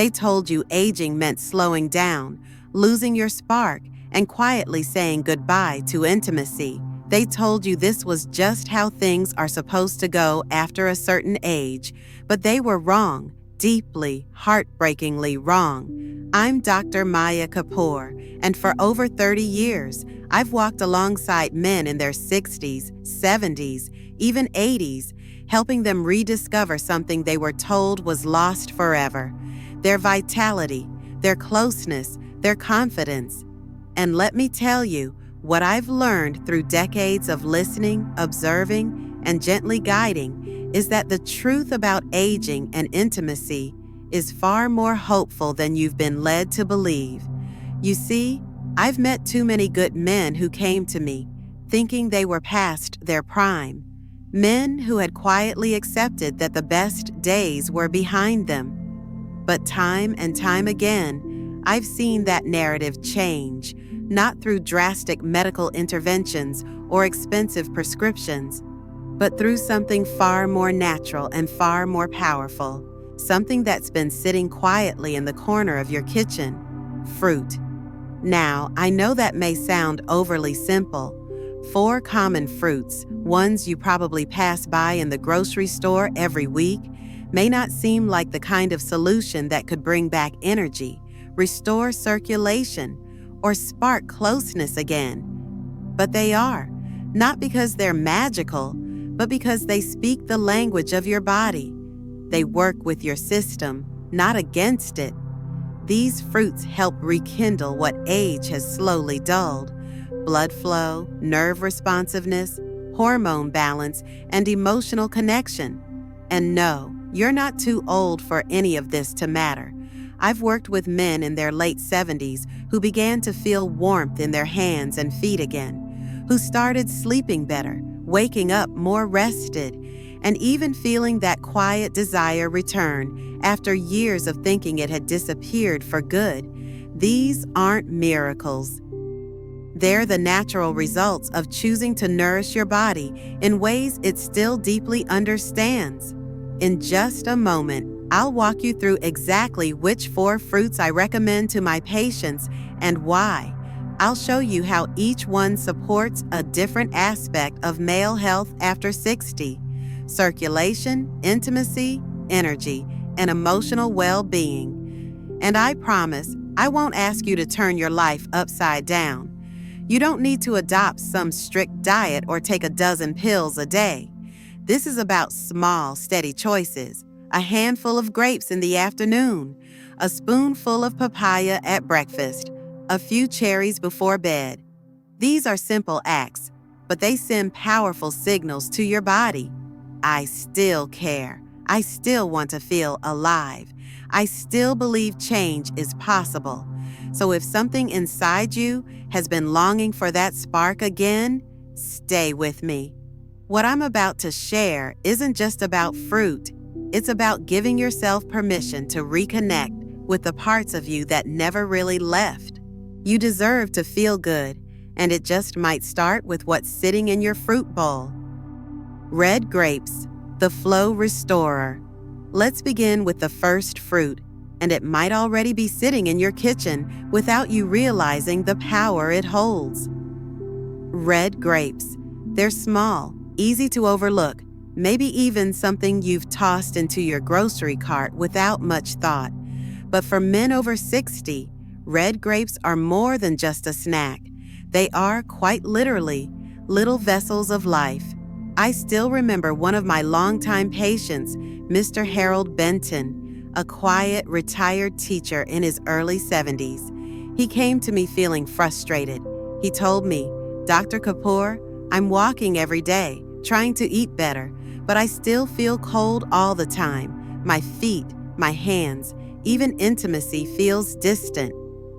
They told you aging meant slowing down, losing your spark, and quietly saying goodbye to intimacy. They told you this was just how things are supposed to go after a certain age, but they were wrong, deeply, heartbreakingly wrong. I'm Dr. Maya Kapoor, and for over 30 years, I've walked alongside men in their 60s, 70s, even 80s, helping them rediscover something they were told was lost forever: their vitality, their closeness, their confidence. And let me tell you, what I've learned through decades of listening, observing, and gently guiding is that the truth about aging and intimacy is far more hopeful than you've been led to believe. You see, I've met too many good men who came to me thinking they were past their prime, men who had quietly accepted that the best days were behind them. But time and time again, I've seen that narrative change, not through drastic medical interventions or expensive prescriptions, but through something far more natural and far more powerful, something that's been sitting quietly in the corner of your kitchen: fruit. Now, I know that may sound overly simple. 4 common fruits, ones you probably pass by in the grocery store every week, may not seem like the kind of solution that could bring back energy, restore circulation, or spark closeness again. But they are, not because they're magical, but because they speak the language of your body. They work with your system, not against it. These fruits help rekindle what age has slowly dulled: blood flow, nerve responsiveness, hormone balance, and emotional connection. And no, you're not too old for any of this to matter. I've worked with men in their late 70s who began to feel warmth in their hands and feet again, who started sleeping better, waking up more rested, and even feeling that quiet desire return after years of thinking it had disappeared for good. These aren't miracles. They're the natural results of choosing to nourish your body in ways it still deeply understands. In just a moment, I'll walk you through exactly which 4 fruits I recommend to my patients and why. I'll show you how each one supports a different aspect of male health after 60: circulation, intimacy, energy, and emotional well-being. And I promise, I won't ask you to turn your life upside down. You don't need to adopt some strict diet or take a dozen pills a day. This is about small, steady choices: a handful of grapes in the afternoon, a spoonful of papaya at breakfast, a few cherries before bed. These are simple acts, but they send powerful signals to your body. I still care. I still want to feel alive. I still believe change is possible. So if something inside you has been longing for that spark again, stay with me. What I'm about to share isn't just about fruit. It's about giving yourself permission to reconnect with the parts of you that never really left. You deserve to feel good, and it just might start with what's sitting in your fruit bowl. Red grapes, the flow restorer. Let's begin with the first fruit, and it might already be sitting in your kitchen without you realizing the power it holds. Red grapes. They're small, easy to overlook, maybe even something you've tossed into your grocery cart without much thought. But for men over 60, red grapes are more than just a snack. They are, quite literally, little vessels of life. I still remember one of my longtime patients, Mr. Harold Benton, a quiet, retired teacher in his early 70s. He came to me feeling frustrated. He told me, "Dr. Kapoor, I'm walking every day, trying to eat better, but I still feel cold all the time. My feet, my hands, even intimacy feels distant."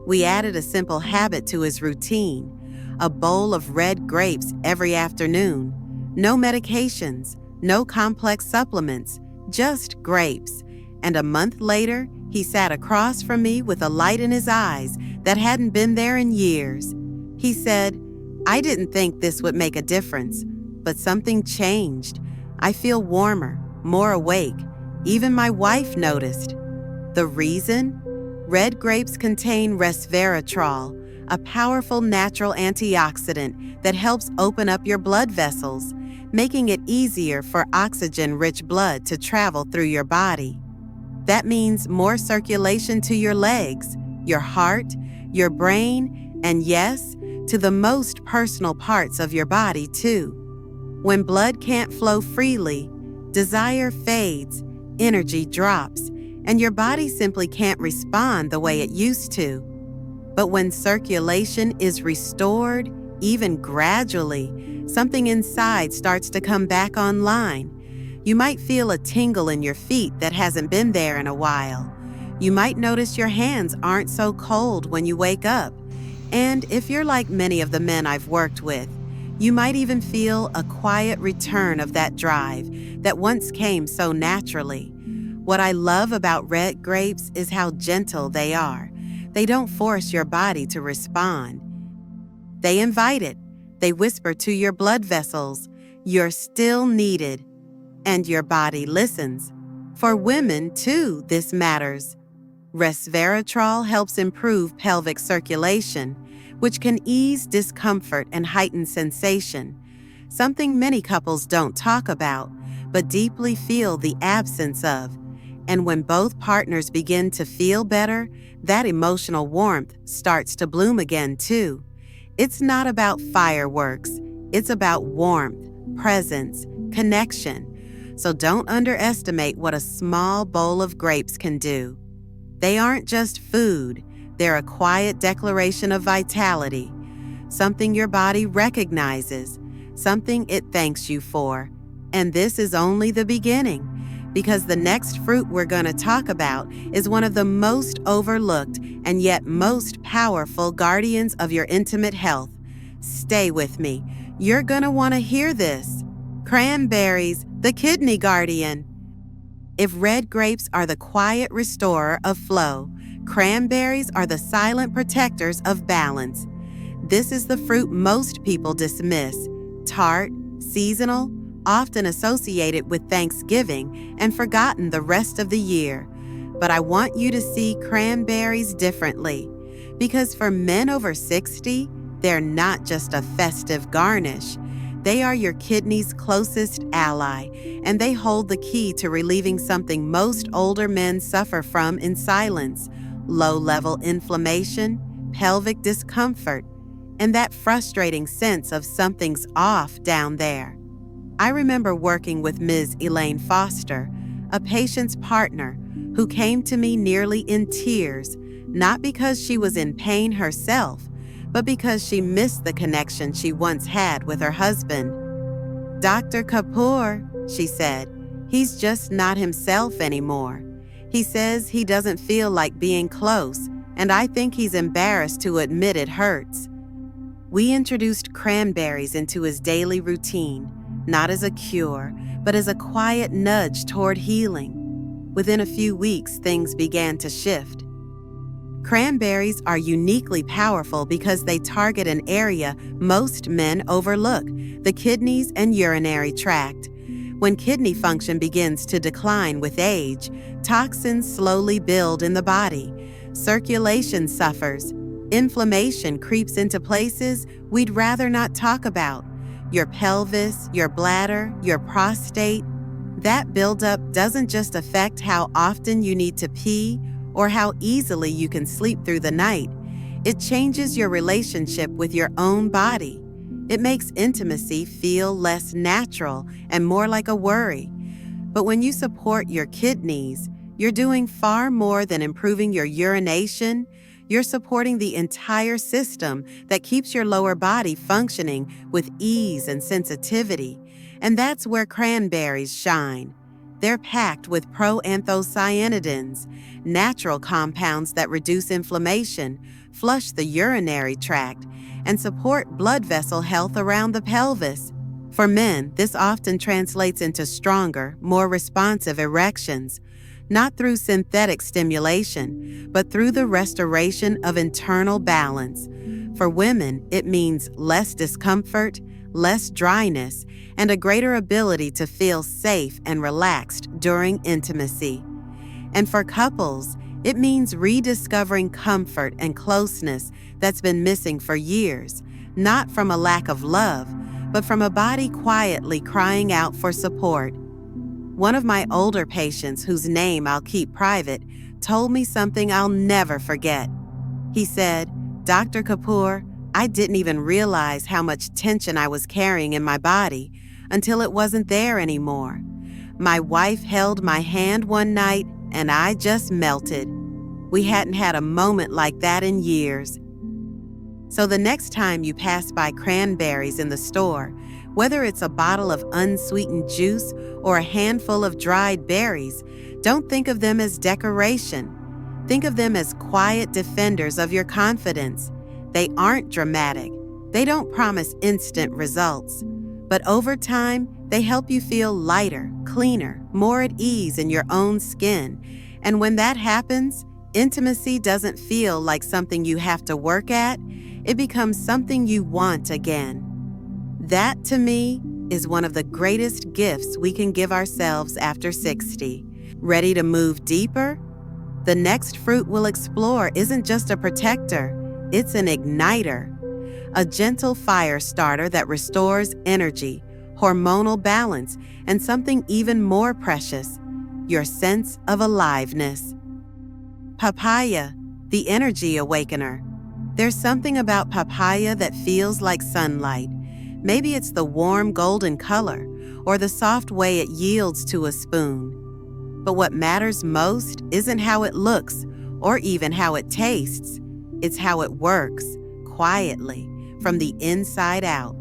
We added a simple habit to his routine: a bowl of red grapes every afternoon. No medications, no complex supplements, just grapes. And a month later, he sat across from me with a light in his eyes that hadn't been there in years. He said, "I didn't think this would make a difference, but something changed. I feel warmer, more awake. Even my wife noticed." The reason? Red grapes contain resveratrol, a powerful natural antioxidant that helps open up your blood vessels, making it easier for oxygen-rich blood to travel through your body. That means more circulation to your legs, your heart, your brain, and yes, to the most personal parts of your body too. When blood can't flow freely, desire fades, energy drops, and your body simply can't respond the way it used to. But when circulation is restored, even gradually, something inside starts to come back online. You might feel a tingle in your feet that hasn't been there in a while. You might notice your hands aren't so cold when you wake up. And if you're like many of the men I've worked with, you might even feel a quiet return of that drive that once came so naturally. What I love about red grapes is how gentle they are. They don't force your body to respond. They invite it. They whisper to your blood vessels, "You're still needed." And your body listens. For women, too, this matters. Resveratrol helps improve pelvic circulation, which can ease discomfort and heighten sensation, something many couples don't talk about, but deeply feel the absence of. And when both partners begin to feel better, that emotional warmth starts to bloom again, too. It's not about fireworks. It's about warmth, presence, connection. So don't underestimate what a small bowl of grapes can do. They aren't just food. They're a quiet declaration of vitality, something your body recognizes, something it thanks you for. And this is only the beginning, because the next fruit we're going to talk about is one of the most overlooked and yet most powerful guardians of your intimate health. Stay with me. You're going to want to hear this. Cranberries, the kidney guardian. If red grapes are the quiet restorer of flow, cranberries are the silent protectors of balance. This is the fruit most people dismiss, tart, seasonal, often associated with Thanksgiving and forgotten the rest of the year. But I want you to see cranberries differently, because for men over 60, they're not just a festive garnish. They are your kidney's closest ally, and they hold the key to relieving something most older men suffer from in silence: low-level inflammation, pelvic discomfort, and that frustrating sense of something's off down there. I remember working with Ms. Elaine Foster, a patient's partner, who came to me nearly in tears, not because she was in pain herself, but because she missed the connection she once had with her husband. "Dr. Kapoor," she said, "he's just not himself anymore. He says he doesn't feel like being close, and I think he's embarrassed to admit it hurts." We introduced cranberries into his daily routine, not as a cure, but as a quiet nudge toward healing. Within a few weeks, things began to shift. Cranberries are uniquely powerful because they target an area most men overlook: the kidneys and urinary tract. When kidney function begins to decline with age, toxins slowly build in the body, circulation suffers, inflammation creeps into places we'd rather not talk about: your pelvis, your bladder, your prostate. That buildup doesn't just affect how often you need to pee or how easily you can sleep through the night. It changes your relationship with your own body. It makes intimacy feel less natural and more like a worry. But when you support your kidneys, you're doing far more than improving your urination. You're supporting the entire system that keeps your lower body functioning with ease and sensitivity. And that's where cranberries shine. They're packed with proanthocyanidins, natural compounds that reduce inflammation, flush the urinary tract, and support blood vessel health around the pelvis. For men, this often translates into stronger, more responsive erections, not through synthetic stimulation, but through the restoration of internal balance. For women, it means less discomfort, less dryness, and a greater ability to feel safe and relaxed during intimacy. And for couples, It means rediscovering comfort and closeness that's been missing for years, not from a lack of love, but from a body quietly crying out for support. One of my older patients, whose name I'll keep private, told me something I'll never forget. He said, "Dr. Kapoor, I didn't even realize how much tension I was carrying in my body until it wasn't there anymore. My wife held my hand one night and I just melted. We hadn't had a moment like that in years." So the next time you pass by cranberries in the store, whether it's a bottle of unsweetened juice or a handful of dried berries, don't think of them as decoration. Think of them as quiet defenders of your confidence. They aren't dramatic. They don't promise instant results. But over time, they help you feel lighter, cleaner, more at ease in your own skin. And when that happens, intimacy doesn't feel like something you have to work at. It becomes something you want again. That, to me, is one of the greatest gifts we can give ourselves after 60. Ready to move deeper? The next fruit we'll explore isn't just a protector, it's an igniter. A gentle fire starter that restores energy, hormonal balance, and something even more precious, your sense of aliveness. Papaya, the energy awakener. There's something about papaya that feels like sunlight. Maybe it's the warm golden color or the soft way it yields to a spoon. But what matters most isn't how it looks or even how it tastes. It's how it works, quietly, from the inside out.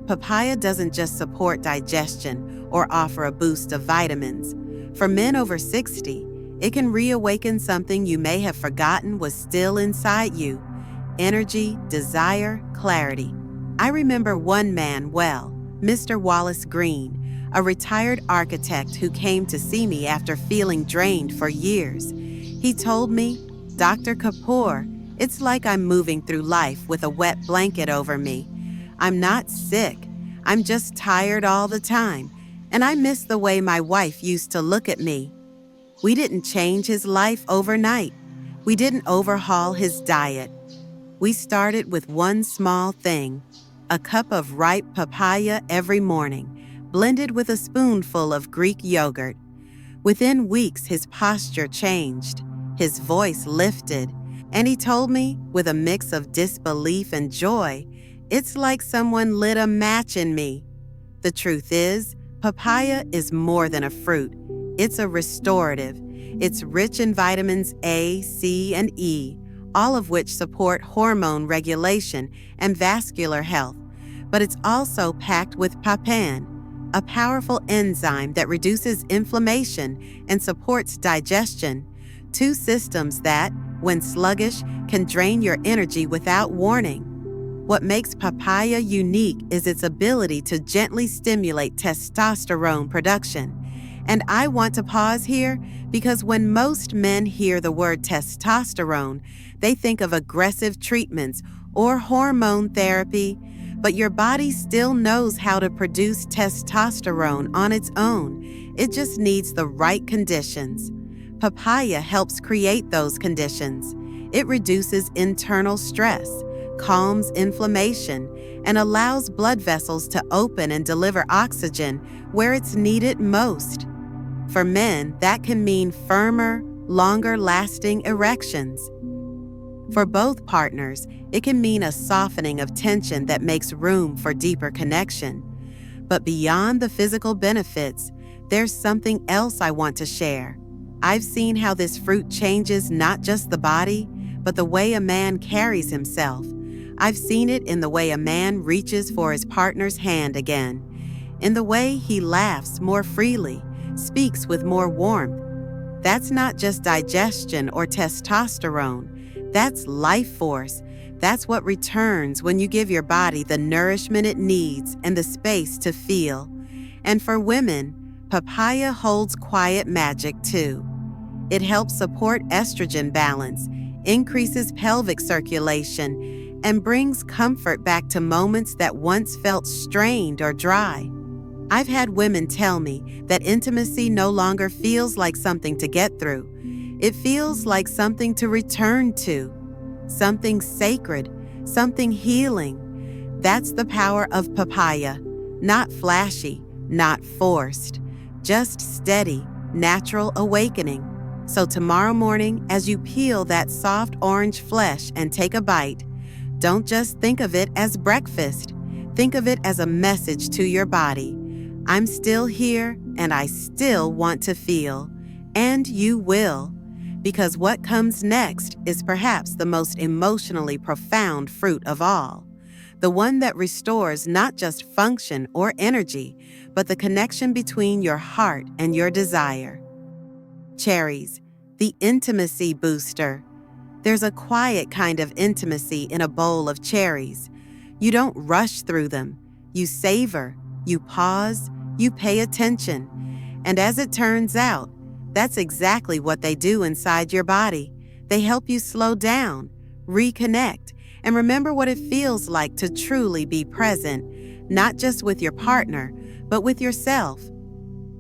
Papaya doesn't just support digestion or offer a boost of vitamins. For men over 60, it can reawaken something you may have forgotten was still inside you: energy, desire, clarity. I remember one man well, Mr. Wallace Green, a retired architect who came to see me after feeling drained for years. He told me, "Dr. Kapoor, it's like I'm moving through life with a wet blanket over me. I'm not sick. I'm just tired all the time, and I miss the way my wife used to look at me." We didn't change his life overnight. We didn't overhaul his diet. We started with one small thing: a cup of ripe papaya every morning, blended with a spoonful of Greek yogurt. Within weeks, his posture changed, his voice lifted, and he told me, with a mix of disbelief and joy, "It's like someone lit a match in me." The truth is, papaya is more than a fruit. It's a restorative. It's rich in vitamins A, C, and E, all of which support hormone regulation and vascular health. But it's also packed with papain, a powerful enzyme that reduces inflammation and supports digestion, two systems that, when sluggish, can drain your energy without warning. What makes papaya unique is its ability to gently stimulate testosterone production. And I want to pause here because when most men hear the word testosterone, they think of aggressive treatments or hormone therapy, but your body still knows how to produce testosterone on its own. It just needs the right conditions. Papaya helps create those conditions. It reduces internal stress, calms inflammation, and allows blood vessels to open and deliver oxygen where it's needed most. For men, that can mean firmer, longer-lasting erections. For both partners, it can mean a softening of tension that makes room for deeper connection. But beyond the physical benefits, there's something else I want to share. I've seen how this fruit changes not just the body, but the way a man carries himself. I've seen it in the way a man reaches for his partner's hand again, in the way he laughs more freely, speaks with more warmth. That's not just digestion or testosterone. That's life force. That's what returns when you give your body the nourishment it needs and the space to feel. And for women, papaya holds quiet magic too. It helps support estrogen balance, increases pelvic circulation, and brings comfort back to moments that once felt strained or dry. I've had women tell me that intimacy no longer feels like something to get through. It feels like something to return to, something sacred, something healing. That's the power of papaya. Not flashy, not forced, just steady, natural awakening. So tomorrow morning, as you peel that soft orange flesh and take a bite, don't just think of it as breakfast. Think of it as a message to your body. I'm still here and I still want to feel. And you will. Because what comes next is perhaps the most emotionally profound fruit of all. The one that restores not just function or energy, but the connection between your heart and your desire. Cherries, the intimacy booster. There's a quiet kind of intimacy in a bowl of cherries. You don't rush through them. You savor, you pause, you pay attention. And as it turns out, that's exactly what they do inside your body. They help you slow down, reconnect, and remember what it feels like to truly be present, not just with your partner, but with yourself.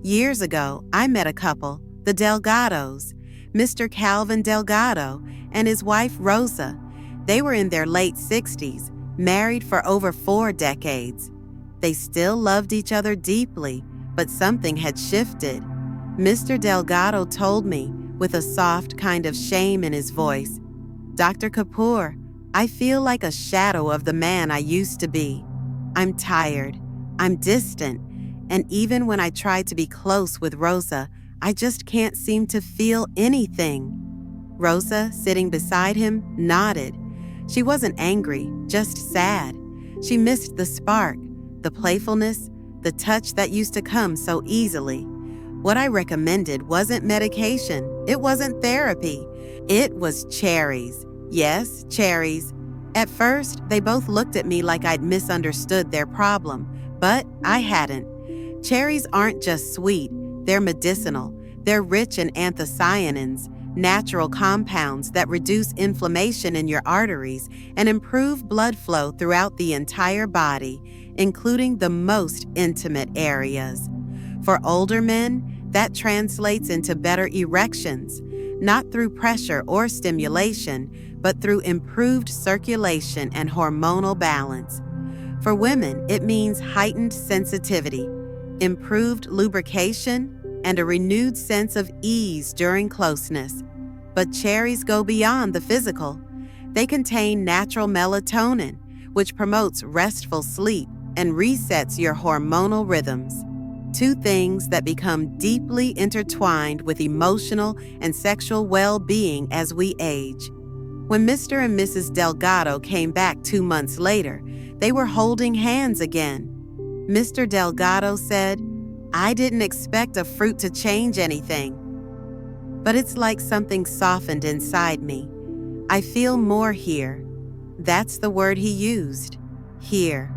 Years ago, I met a couple, the Delgados, Mr. Calvin Delgado and his wife Rosa. They were in their late 60s, married for over 4 decades. They still loved each other deeply, but something had shifted. Mr. Delgado told me, with a soft kind of shame in his voice, "Dr. Kapoor, I feel like a shadow of the man I used to be. I'm tired, I'm distant, and even when I try to be close with Rosa, I just can't seem to feel anything." Rosa, sitting beside him, nodded. She wasn't angry, just sad. She missed the spark, the playfulness, the touch that used to come so easily. What I recommended wasn't medication. It wasn't therapy. It was cherries. Yes, cherries. At first, they both looked at me like I'd misunderstood their problem, but I hadn't. Cherries aren't just sweet. They're medicinal. They're rich in anthocyanins, natural compounds that reduce inflammation in your arteries and improve blood flow throughout the entire body, including the most intimate areas. For older men, that translates into better erections, not through pressure or stimulation, but through improved circulation and hormonal balance. For women, it means heightened sensitivity, improved lubrication, and a renewed sense of ease during closeness. But cherries go beyond the physical. They contain natural melatonin, which promotes restful sleep and resets your hormonal rhythms. 2 things that become deeply intertwined with emotional and sexual well-being as we age. When Mr. and Mrs. Delgado came back 2 months later, they were holding hands again. Mr. Delgado said, "I didn't expect a fruit to change anything, but it's like something softened inside me. I feel more here." That's the word he used. Here.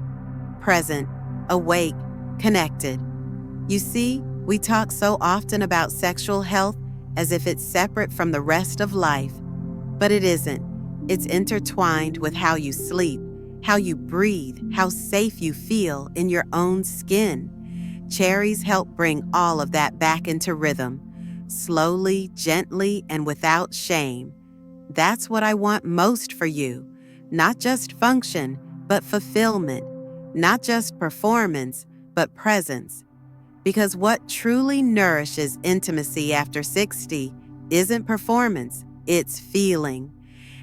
Present, awake, connected. You see, we talk so often about sexual health as if it's separate from the rest of life. But it isn't. It's intertwined with how you sleep, how you breathe, how safe you feel in your own skin. Cherries help bring all of that back into rhythm, slowly, gently, and without shame. That's what I want most for you. Not just function, but fulfillment. Not just performance, but presence. Because what truly nourishes intimacy after 60 isn't performance, it's feeling.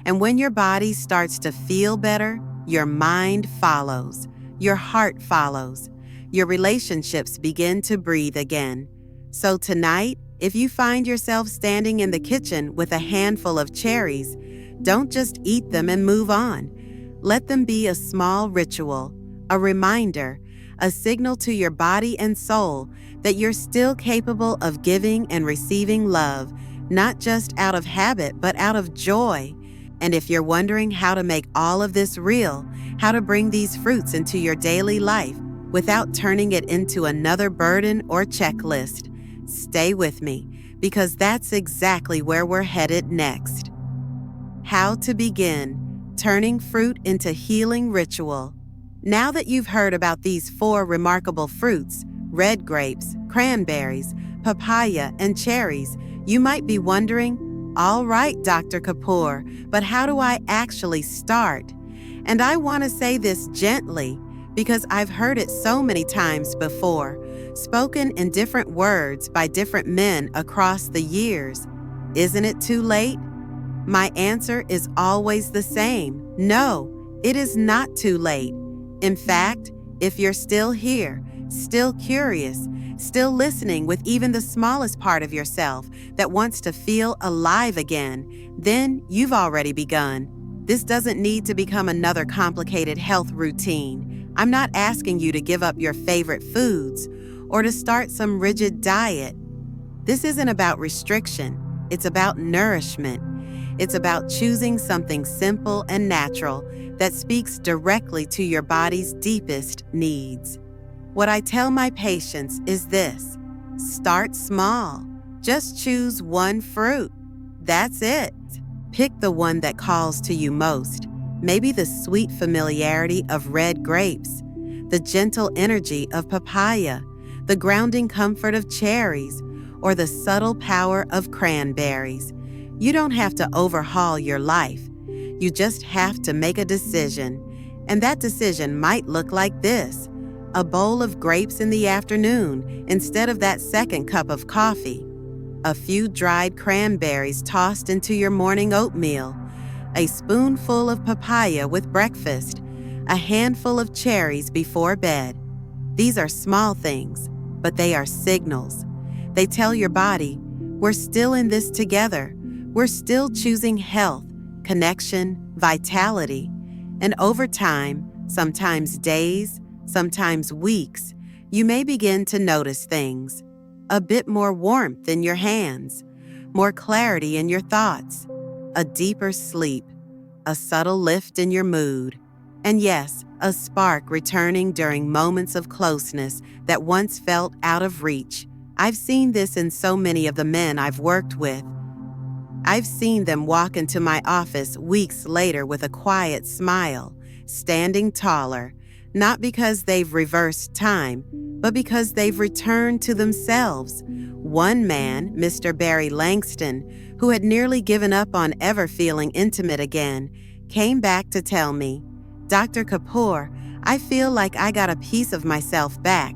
And when your body starts to feel better, your mind follows, your heart follows, your relationships begin to breathe again. So tonight, if you find yourself standing in the kitchen with a handful of cherries, don't just eat them and move on. Let them be a small ritual, a reminder, a signal to your body and soul that you're still capable of giving and receiving love, not just out of habit, but out of joy. And if you're wondering how to make all of this real, how to bring these fruits into your daily life without turning it into another burden or checklist, stay with me, because that's exactly where we're headed next. How to begin turning fruit into healing ritual. Now that you've heard about these 4 remarkable fruits, red grapes, cranberries, papaya, and cherries, you might be wondering, All right, Dr. Kapoor, but how do I actually start? And I want to say this gently because I've heard it so many times before, spoken in different words by different men across the years. Isn't it too late? My answer is always the same. No, it is not too late. In fact, if you're still here, still curious, still listening with even the smallest part of yourself that wants to feel alive again, then you've already begun. This doesn't need to become another complicated health routine. I'm not asking you to give up your favorite foods or to start some rigid diet. This isn't about restriction. It's about nourishment. It's about choosing something simple and natural that speaks directly to your body's deepest needs. What I tell my patients is this: start small. Just choose one fruit. That's it. Pick the one that calls to you most. Maybe the sweet familiarity of red grapes, the gentle energy of papaya, the grounding comfort of cherries, or the subtle power of cranberries. You don't have to overhaul your life. You just have to make a decision. And that decision might look like this: a bowl of grapes in the afternoon instead of that second cup of coffee, a few dried cranberries tossed into your morning oatmeal, a spoonful of papaya with breakfast, a handful of cherries before bed. These are small things, but they are signals. They tell your body, we're still in this together. We're still choosing health, connection, vitality. And over time, sometimes days, sometimes weeks, you may begin to notice things. A bit more warmth in your hands, more clarity in your thoughts, a deeper sleep, a subtle lift in your mood, and yes, a spark returning during moments of closeness that once felt out of reach. I've seen this in so many of the men I've worked with. I've seen them walk into my office weeks later with a quiet smile, standing taller, not because they've reversed time, but because they've returned to themselves. One man, Mr. Barry Langston, who had nearly given up on ever feeling intimate again, came back to tell me, "Dr. Kapoor, I feel like I got a piece of myself back,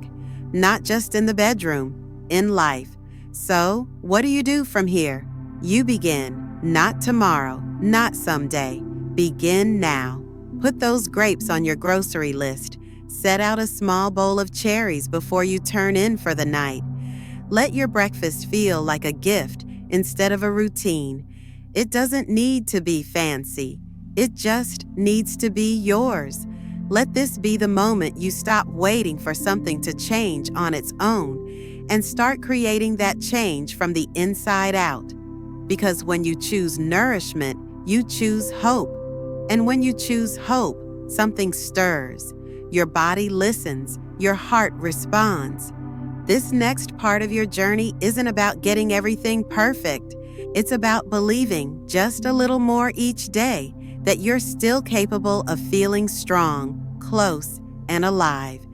not just in the bedroom, in life. So, what do you do from here? You begin, not tomorrow, not someday. Begin now. Put those grapes on your grocery list. Set out a small bowl of cherries before you turn in for the night. Let your breakfast feel like a gift instead of a routine. It doesn't need to be fancy. It just needs to be yours. Let this be the moment you stop waiting for something to change on its own and start creating that change from the inside out. Because when you choose nourishment, you choose hope. And when you choose hope, something stirs. Your body listens. Your heart responds. This next part of your journey isn't about getting everything perfect. It's about believing just a little more each day that you're still capable of feeling strong, close, and alive.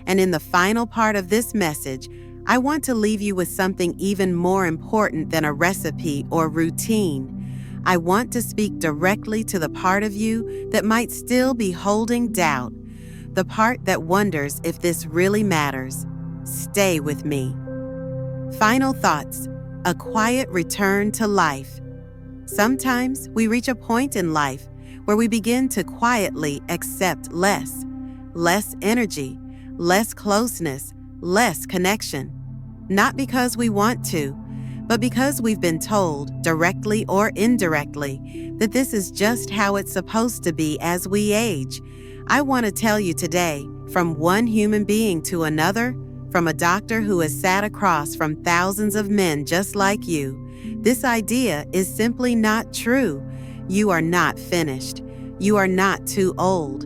And in the final part of this message, I want to leave you with something even more important than a recipe or routine. I want to speak directly to the part of you that might still be holding doubt, the part that wonders if this really matters. Stay with me. Final thoughts: a quiet return to life. Sometimes we reach a point in life where we begin to quietly accept less energy, less closeness, less connection. Not because we want to, but because we've been told, directly or indirectly, that this is just how it's supposed to be as we age. I want to tell you today, from one human being to another, from a doctor who has sat across from thousands of men just like you, this idea is simply not true. You are not finished. You are not too old.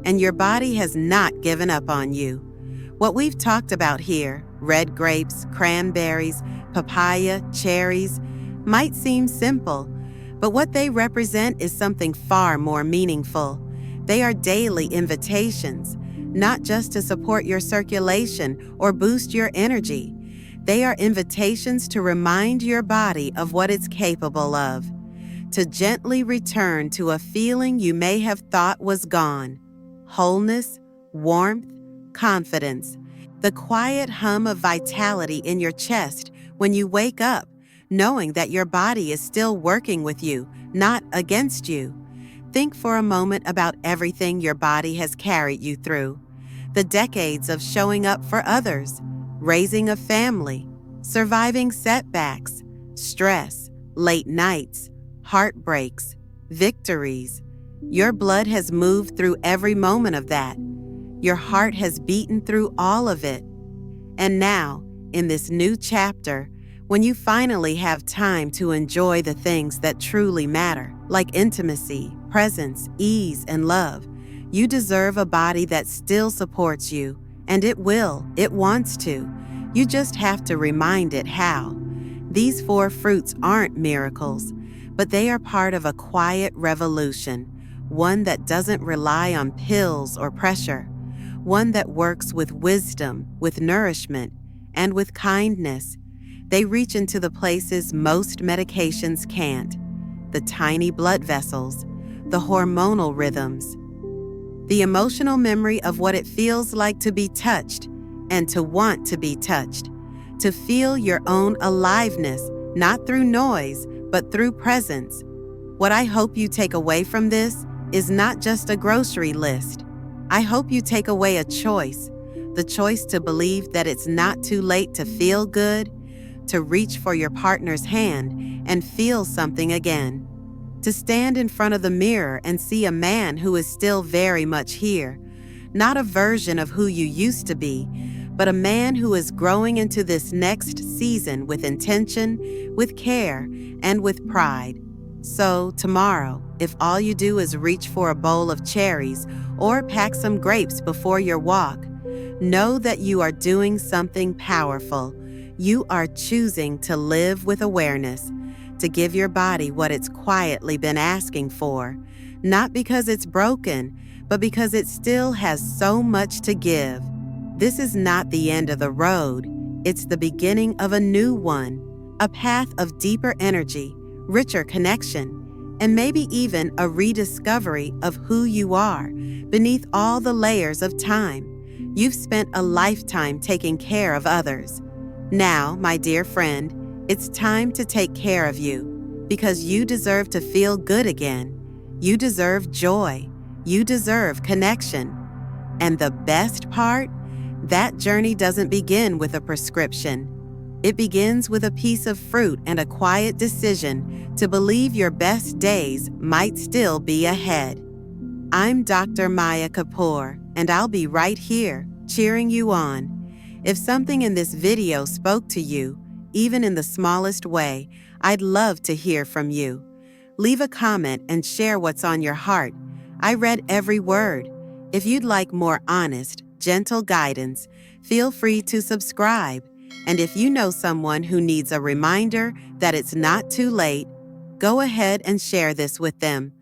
And your body has not given up on you. What we've talked about here, red grapes, cranberries, papaya, cherries, might seem simple, but what they represent is something far more meaningful. They are daily invitations, not just to support your circulation or boost your energy. They are invitations to remind your body of what it's capable of, to gently return to a feeling you may have thought was gone: wholeness, warmth, confidence, the quiet hum of vitality in your chest when you wake up, knowing that your body is still working with you, not against you. Think for a moment about everything your body has carried you through: the decades of showing up for others, raising a family, surviving setbacks, stress, late nights, heartbreaks, victories. Your blood has moved through every moment of that. Your heart has beaten through all of it. And now, in this new chapter, when you finally have time to enjoy the things that truly matter, like intimacy, presence, ease, and love, you deserve a body that still supports you, and it will, it wants to. You just have to remind it how. These 4 fruits aren't miracles, but they are part of a quiet revolution, one that doesn't rely on pills or pressure, one that works with wisdom, with nourishment, and with kindness. They reach into the places most medications can't: the tiny blood vessels, the hormonal rhythms, the emotional memory of what it feels like to be touched and to want to be touched, to feel your own aliveness, not through noise, but through presence. What I hope you take away from this is not just a grocery list. I hope you take away a choice, the choice to believe that it's not too late to feel good, to reach for your partner's hand and feel something again, to stand in front of the mirror and see a man who is still very much here, not a version of who you used to be, but a man who is growing into this next season with intention, with care, and with pride. So, tomorrow, if all you do is reach for a bowl of cherries or pack some grapes before your walk, know that you are doing something powerful. You are choosing to live with awareness, to give your body what it's quietly been asking for, not because it's broken, but because it still has so much to give. This is not the end of the road. It's the beginning of a new one, a path of deeper energy, richer connection, and maybe even a rediscovery of who you are beneath all the layers of time. You've spent a lifetime taking care of others. Now, my dear friend, it's time to take care of you, because you deserve to feel good again. You deserve joy. You deserve connection. And the best part? That journey doesn't begin with a prescription. It begins with a piece of fruit and a quiet decision to believe your best days might still be ahead. I'm Dr. Maya Kapoor, and I'll be right here, cheering you on. If something in this video spoke to you, even in the smallest way, I'd love to hear from you. Leave a comment and share what's on your heart. I read every word. If you'd like more honest, gentle guidance, feel free to subscribe. And if you know someone who needs a reminder that it's not too late, go ahead and share this with them.